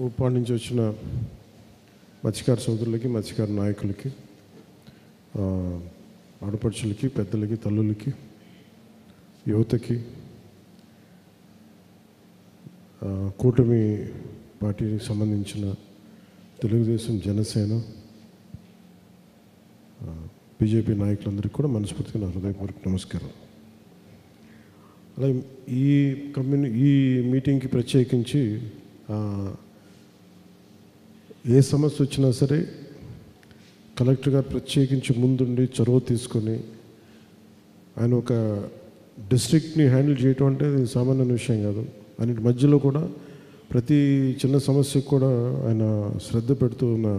ఉప్పాడ నుంచి వచ్చిన మత్స్యకార సోదరులకి, మత్స్యకార నాయకులకి, ఆడపడుచులకి, పెద్దలకి, తల్లులకి, యువతకి, కూటమి పార్టీకి సంబంధించిన తెలుగుదేశం, జనసేన, బీజేపీ నాయకులందరికీ కూడా మనస్ఫూర్తిగా నా హృదయపూర్వక నమస్కారం. అలాగే ఈ మీటింగ్కి ప్రత్యేకించి ఏ సమస్య వచ్చినా సరే కలెక్టర్ గారు ప్రత్యేకించి ముందుండి చొరవ తీసుకొని ఆయన ఒక డిస్ట్రిక్ట్ని హ్యాండిల్ చేయటం అంటే అది సామాన్య విషయం కాదు. అన్నిటి మధ్యలో కూడా ప్రతి చిన్న సమస్యకు కూడా ఆయన శ్రద్ధ పెడుతూ ఉన్న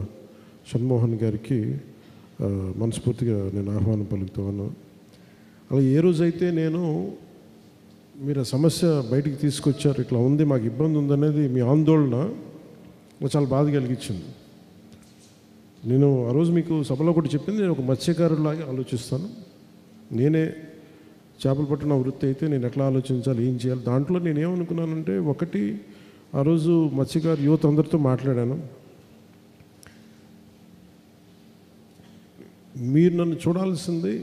షణ్మోహన్ గారికి మనస్ఫూర్తిగా నేను ఆహ్వానం పలుకుతూ ఉన్నాను. అలా ఏ రోజైతే మీరు ఆ సమస్య బయటికి తీసుకొచ్చారు, ఇట్లా ఉంది, మాకు ఇబ్బంది ఉందనేది మీ ఆందోళన చాలా బాధ కలిగించింది. నేను ఆ రోజు మీకు సభలో కూడా చెప్పింది, నేను ఒక మత్స్యకారులాగా ఆలోచిస్తాను. నేనే చేపలు పట్టిన వృత్తి అయితే నేను ఎట్లా ఆలోచించాలి, ఏం చేయాలి, దాంట్లో నేనేమనుకున్నానంటే, ఒకటి ఆ రోజు మత్స్యకారు యువత అందరితో మాట్లాడాను. మీరు నన్ను చూడాల్సింది,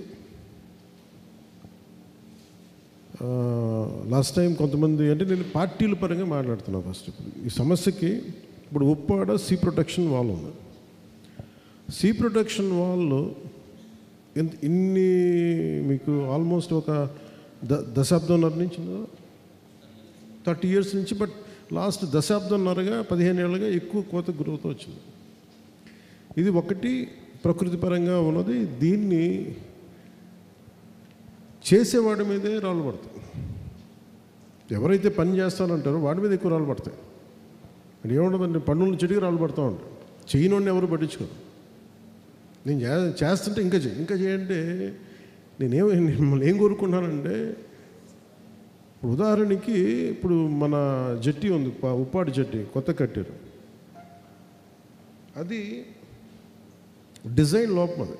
లాస్ట్ టైం కొంతమంది అంటే నేను పార్టీల పరంగా మాట్లాడుతున్నాను. ఫస్ట్ ఈ సమస్యకి ఇప్పుడు ఉప్పాడ సీ ప్రొటెక్షన్ వాల్ ఉంది. సీ ప్రొటెక్షన్ వాల్ ఇన్ని మీకు ఆల్మోస్ట్ ఒక దశాబ్దంన్నర నుంచి 30 years నుంచి, బట్ లాస్ట్ దశాబ్దంన్నరగా 15 ఏళ్ళుగా ఎక్కువ కోత గురవుతూ వచ్చింది. ఇది ఒకటి ప్రకృతి పరంగా ఉన్నది. దీన్ని చేసేవాడి మీదే రాళ్ళు పడతాయి. ఎవరైతే పని చేస్తానంటారో వాడి మీద ఎక్కువ రాళ్ళు పడతాయి. అది ఏముండదండి, పన్నుల చెట్టుకి రాళ్ళు పడుతూ ఉంటాయి. చేయనోడిని ఎవరు పట్టించుకోరు. నేను చేస్తుంటే ఇంకా చేయంటే మిమ్మల్ని ఏం కోరుకుంటున్నానంటే, ఉదాహరణకి ఇప్పుడు మన జట్టి ఉంది, ఉప్పాడు జట్టి కొత్త కట్టారు. అది డిజైన్ లోపం. అది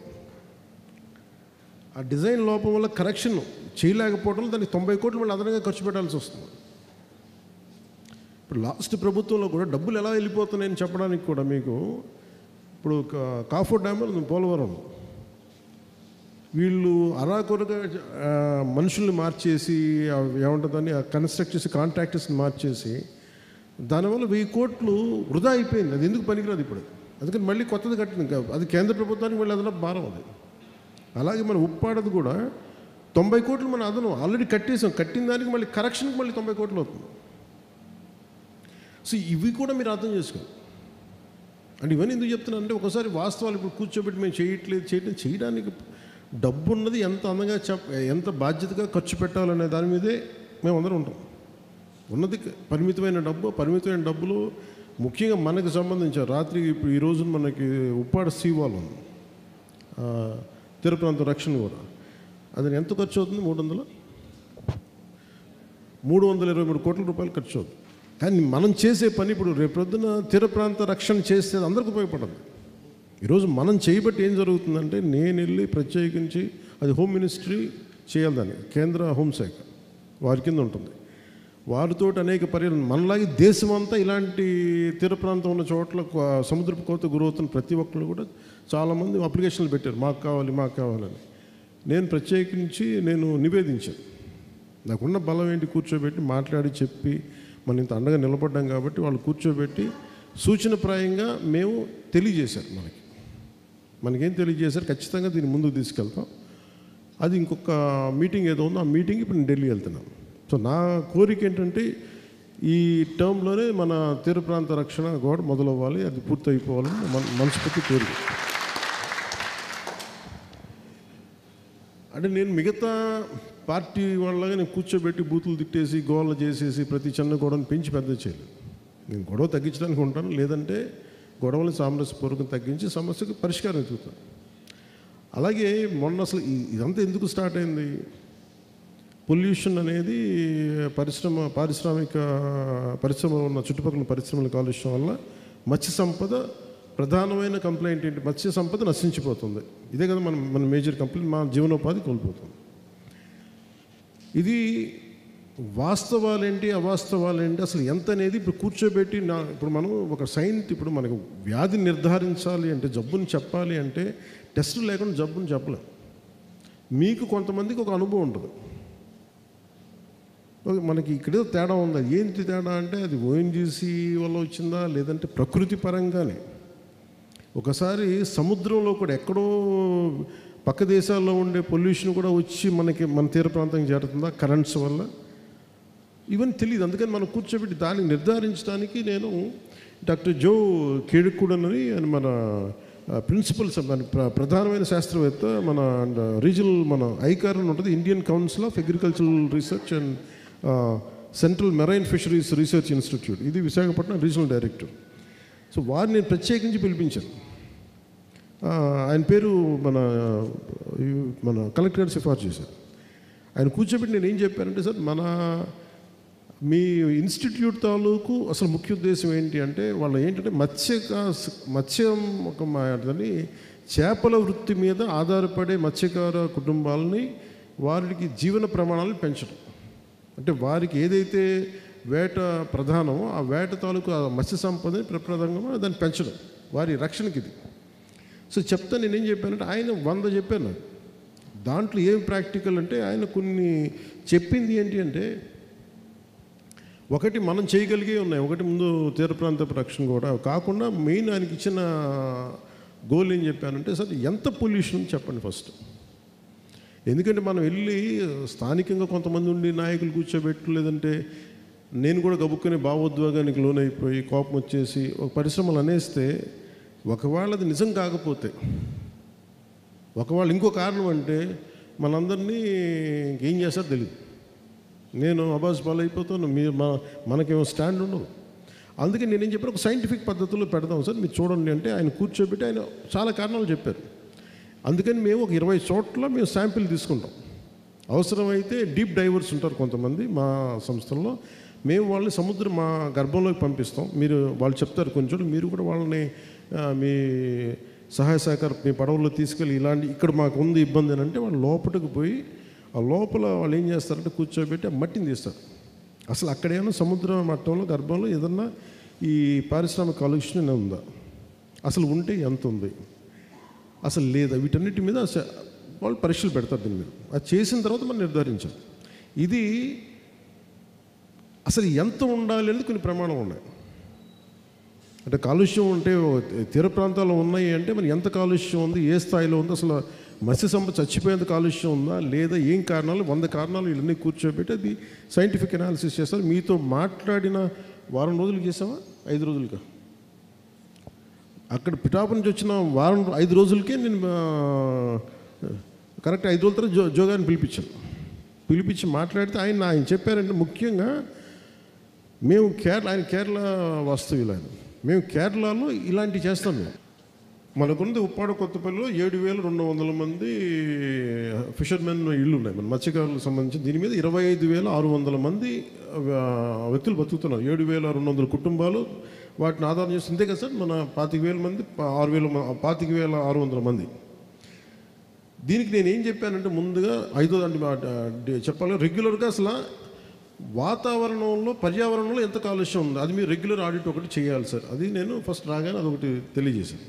ఆ డిజైన్ లోపం వల్ల కరెక్షన్ చేయలేకపోవడం వల్ల దానికి 90 కోట్లు మళ్ళీ అదనంగా ఖర్చు పెట్టాల్సి వస్తుంది. ఇప్పుడు లాస్ట్ ప్రభుత్వంలో కూడా డబ్బులు ఎలా వెళ్ళిపోతున్నాయని చెప్పడానికి కూడా మీకు ఇప్పుడు కాఫర్ డ్యామ్ పోలవరం, వీళ్ళు అరాకొరగా మనుషుల్ని మార్చేసి ఏముంటుందని కన్స్ట్రక్ట్ చేసి కాంట్రాక్టర్స్ని మార్చేసి దానివల్ల 1000 కోట్లు వృధా అయిపోయింది. అది ఎందుకు పనికిరాదు ఇప్పుడు. అందుకని మళ్ళీ కొత్తది కట్టింది. అది కేంద్ర ప్రభుత్వానికి మళ్ళీ అదనపు భారం. అది అలాగే మన ఉప్పాడది కూడా 90 కోట్లు మన అదనం ఆల్రెడీ కట్టేసాం. కట్టిన దానికి మళ్ళీ కరెక్షన్కి మళ్ళీ 90 కోట్లు అవుతుంది. సో ఇవి కూడా మీరు అర్థం చేసుకోండి. అంటే ఇవన్నీ ఎందుకు చెప్తున్నా అంటే, ఒకసారి వాస్తవాలు ఇప్పుడు కూర్చోబెట్టి మేము చేయడానికి డబ్బు ఉన్నది ఎంత అందంగా ఎంత బాధ్యతగా ఖర్చు పెట్టాలనే దాని మీదే మేము అందరం ఉంటాం. ఉన్నది పరిమితమైన డబ్బులు ముఖ్యంగా మనకు సంబంధించిన రాత్రి ఇప్పుడు ఈరోజు మనకి ఉప్పాడ సీవాల్ ఉంది, తీర ప్రాంత రక్షణ కూడా. అది ఎంత ఖర్చు అవుతుంది? 323 కోట్ల రూపాయలు ఖర్చు అవుతుంది. కానీ మనం చేసే పని ఇప్పుడు రేపొద్దున తీర ప్రాంత రక్షణ చేస్తే అందరికీ ఉపయోగపడదు. ఈరోజు మనం చేయబట్టి ఏం జరుగుతుందంటే, నేను వెళ్ళి ప్రత్యేకించి అది హోమ్ మినిస్ట్రీ చేయాలి, దాన్ని కేంద్ర హోంశాఖ వారి కింద ఉంటుంది. వారితో అనేక పర్యాలు మనలాగే దేశమంతా ఇలాంటి తీర ప్రాంతం ఉన్న చోట్ల సముద్రపు కోత గురవుతున్న ప్రతి ఒక్కరు కూడా చాలామంది అప్లికేషన్లు పెట్టారు, మాకు కావాలని. నేను ప్రత్యేకించి నివేదించాను. నాకున్న బలం ఏంటి, కూర్చోబెట్టి మాట్లాడి చెప్పి మనం ఇంత అండగా నిలబడ్డాం కాబట్టి వాళ్ళు కూర్చోబెట్టి సూచనప్రాయంగా మేము తెలియజేశారు. మనకేం తెలియజేశారు, ఖచ్చితంగా దీన్ని ముందుకు తీసుకెళ్తాం. అది ఇంకొక మీటింగ్ ఏదో ఉందో ఆ మీటింగ్ ఇప్పుడు నేను ఢిల్లీ వెళ్తున్నాను. సో నా కోరిక ఏంటంటే, ఈ టర్మ్లోనే మన తీర ప్రాంత రక్షణ గోడ మొదలవ్వాలి, అది పూర్తి అయిపోవాలని మనస్ఫూర్తి కోరిక. అంటే నేను మిగతా పార్టీ వాళ్ళగా నేను కూర్చోబెట్టి బూతులు తిట్టేసి గోళ్ళు చేసేసి ప్రతి చిన్న గొడవను పెంచి పెద్ద చేయలేదు. నేను గొడవ తగ్గించడానికి ఉంటాను, లేదంటే గొడవలను సామరస్యపూర్వకం తగ్గించి సమస్యకు పరిష్కారం ఎదుగుతాను. అలాగే మొన్న అసలు ఇదంతా ఎందుకు స్టార్ట్ అయింది, పొల్యూషన్ అనేది పరిశ్రమ ఉన్న చుట్టుపక్కల పరిశ్రమల కాలుష్యం వల్ల మత్స్య సంపద ప్రధానమైన కంప్లైంట్ ఏంటి, మత్స్య సంపద నశించిపోతుంది. ఇదే కదా మన మేజర్ కంప్లైంట్, మా జీవనోపాధి కోల్పోతుంది. ఇది వాస్తవాలేంటి, అవాస్తవాలేంటి, అసలు ఎంత అనేది ఇప్పుడు కూర్చోబెట్టి ఇప్పుడు మనం ఒక ఇప్పుడు మనకు వ్యాధి నిర్ధారించాలి అంటే, జబ్బుని చెప్పాలి అంటే టెస్టులు లేకుండా జబ్బుని చెప్పలేం. మీకు కొంతమందికి ఒక అనుభవం ఉంటుంది. మనకి ఇక్కడే తేడా ఉంది. ఏంటి తేడా అంటే అది ఓఎన్జీసీ వల్ల వచ్చిందా, లేదంటే ప్రకృతి పరంగానే. ఒకసారి సముద్రంలో కూడా ఎక్కడో పక్క దేశాల్లో ఉండే పొల్యూషన్ కూడా వచ్చి మన తీర ప్రాంతానికి చేరుతుందా కరెంట్స్ వల్ల, ఇవన్నీ తెలియదు. అందుకని మనం కూర్చోబెట్టి దాన్ని నిర్ధారించడానికి నేను డాక్టర్ జో కేడుకూడన్ అని మన ప్రిన్సిపల్స్, మన ప్రధానమైన శాస్త్రవేత్త, మన రీజనల్ మన ఐకార్ అని ఉంటుంది, Indian council of agricultural research and central marine fisheries research institute, ఇది విశాఖపట్నం రీజనల్ డైరెక్టర్. సో వారిని నేను ప్రత్యేకించి పిలిపించాను. ఆయన పేరు మన కలెక్టర్ గారు సిఫార్సు చేశారు. ఆయన కూర్చోబెట్టి నేను ఏం చెప్పానంటే, సార్ మీ ఇన్స్టిట్యూట్ తాలూకు అసలు ముఖ్య ఉద్దేశం ఏంటి అంటే, వాళ్ళు ఏంటంటే మత్స్యం చేపల వృత్తి మీద ఆధారపడే మత్స్యకార కుటుంబాలని వారికి జీవన ప్రమాణాలను పెంచడం. అంటే వారికి ఏదైతే వేట ప్రధానమో ఆ వేట తాలూకు ఆ మత్స్య సంపదని ప్రప్రదంగా దాన్ని పెంచడం, వారి రక్షణకి ఇది. సో నేనేం చెప్పానంటే, ఆయన 100 చెప్పాను నాకు. దాంట్లో ఏం ప్రాక్టికల్ అంటే, ఆయన కొన్ని చెప్పింది ఏంటి అంటే, ఒకటి మనం చేయగలిగే ఉన్నాయి. ఒకటి ముందు తీర ప్రాంత రక్షణ కూడా కాకుండా మెయిన్ ఆయనకి ఇచ్చిన గోల్ ఏం చెప్పానంటే, సార్ ఎంత పొల్యూషన్ చెప్పండి ఫస్ట్. ఎందుకంటే మనం వెళ్ళి స్థానికంగా కొంతమంది ఉండి నాయకులు కూర్చోబెట్టు, లేదంటే నేను కూడా గబుక్కుని భావోద్వేగానికి లోనైపోయి కోపం వచ్చేసి ఒక పరిశ్రమలు అనేస్తే, ఒకవేళ అది నిజం కాకపోతే, ఒకవేళ ఇంకో కారణం అంటే మనందరినీ ఏం చేస్తారో తెలియదు. నేను అబాస్ పాలైపోతాను, మనకేమో స్టాండ్ ఉండదు. అందుకే నేనేం చెప్పాను, ఒక సైంటిఫిక్ పద్ధతిలో పెడదాం సార్, మీరు చూడండి అంటే ఆయన కూర్చోబెట్టి ఆయన చాలా కారణాలు చెప్పారు. అందుకని మేము ఒక 20 చోట్ల మేము శాంపిల్ తీసుకుంటాం. అవసరమైతే డీప్ డైవర్స్ ఉంటారు కొంతమంది మా సంస్థల్లో, మేము వాళ్ళని సముద్రం మా గర్భంలోకి పంపిస్తాం. వాళ్ళు చెప్తారు కొంచెం, మీరు కూడా వాళ్ళని మీ సహాయ సహకారం మీ పడవల్లో తీసుకెళ్ళి ఇలాంటి ఇక్కడ మాకు ఉంది ఇబ్బంది అని అంటే, వాళ్ళు లోపలికి పోయి ఆ లోపల వాళ్ళు ఏం చేస్తారంటే కూర్చోబెట్టి ఆ మట్టిని తీస్తారు. అసలు అక్కడేమన్నా సముద్ర మట్టంలో గర్భంలో ఏదన్నా ఈ పారిశ్రామిక కాలుష్యం ఉందా, అసలు ఉంటే ఎంత ఉంది, అసలు లేదా, వీటన్నిటి మీద వాళ్ళు పరీక్షలు పెడతారు. దీని మీద అది చేసిన తర్వాత మనం నిర్ధారించాలి ఇది అసలు ఎంత ఉండాలి అనేది కొన్ని ప్రమాణం ఉన్నాయి. అంటే కాలుష్యం ఉంటే తీర ప్రాంతాల్లో ఉన్నాయి అంటే మరి ఎంత కాలుష్యం ఉంది, ఏ స్థాయిలో ఉంది, అసలు మత్స్య సంపద చచ్చిపోయేంత కాలుష్యం ఉందా లేదా, ఏం కారణాలు, 100 కారణాలు ఇవన్నీ కూర్చోబెట్టి అది సైంటిఫిక్ అనాలిసిస్ చేస్తారు. మీతో మాట్లాడిన వారం రోజులు చేసామా 5 రోజులుగా, అక్కడ పిఠాపు నుంచి వచ్చిన 5 రోజులకే నేను కరెక్ట్ 5 రోజుల తర్వాత జోగాన్ని పిలిపించి మాట్లాడితే ఆయన చెప్పారంటే, ముఖ్యంగా మేము ఆయన కేరళ వాస్తవ్యులు, మేము కేరళలో ఇలాంటివి చేస్తాం. మనకుంది ఉప్పాడ కొత్తపల్లిలో 7,200 మంది ఫిషర్మెన్ ఇళ్ళు ఉన్నాయి, మన మత్స్యకారులకు సంబంధించి. దీని మీద 25,600 మంది వ్యక్తులు బతుకుతున్నారు, 7,200 కుటుంబాలు వాటిని ఆధారం చేసి. ఇంతే కదా సార్, మన 25,000 మంది 25,600 మంది. దీనికి నేను ఏం చెప్పానంటే, ముందుగా చెప్పాలి, రెగ్యులర్గా అసలు పర్యావరణంలో ఎంత కాలుష్యం ఉందో అది మీరు రెగ్యులర్ ఆడిట్ ఒకటి చేయాలి సార్. అది నేను ఫస్ట్ రాగానే అదొకటి తెలియజేశాను.